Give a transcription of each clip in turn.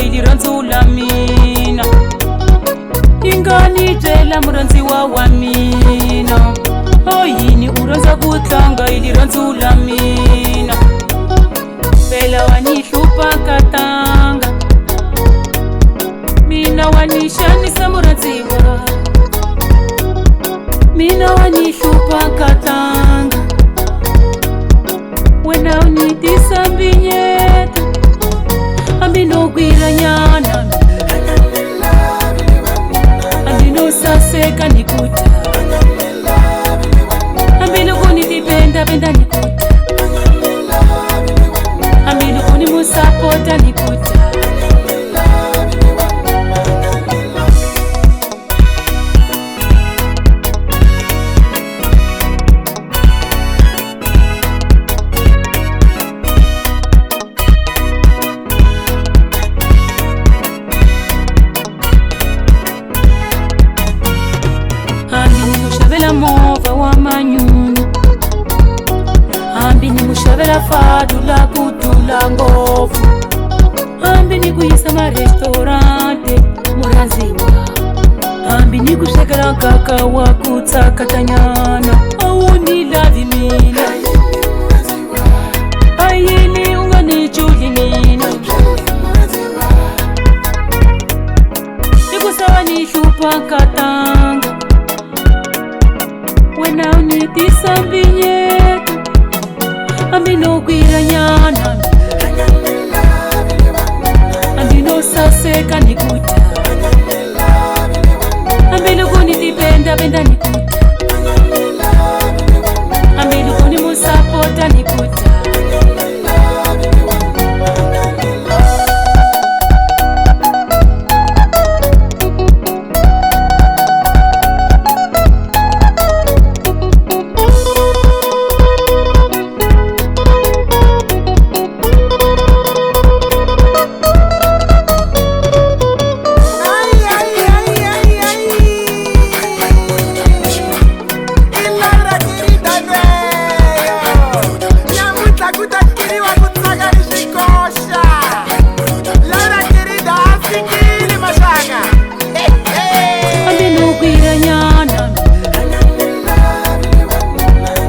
iliranzula mina, inganitela muranziwa wa mina. Oyini uranza kutlanga iliranzula mina, phela wanihlupa katanga, mina wanishanisa muranziwa, mina wanihlupa katanga. Wena unitisa mbinyeta ambinogwira nyana, ambinosaseka nikuta, ambilukunitipenda penda nikuta, ambilukunimusapota nikuta. Mova wa manyunyu, ambi ni mushavela fadula kutula ngofu, ambi ni kuyisa marestaurante muranziwa, ambi ni kushekela kaka wa kutsakatanyana. Awuni lavi mina, ayini unganichuli nina, nikusawa nishupa katanga. Wena unitisa mbinyeta ambinogwira nyana, ambinosaseka nikuta, ambilukunitipenda penda nikuta, ambilukunimusapota nikuta.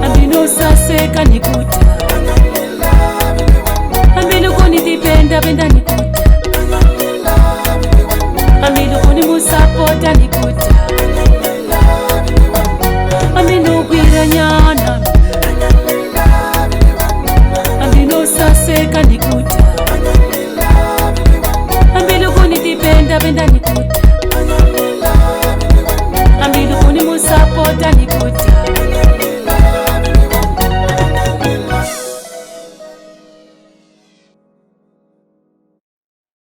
Ambinosaseka nikuta, ambilukunitipenda penda nikuta, ambilukunimusapota nikuta, ambinogwira nyana, ambinosaseka nikuta, ambilukunitipenda penda nikuta, ambilukunimusapota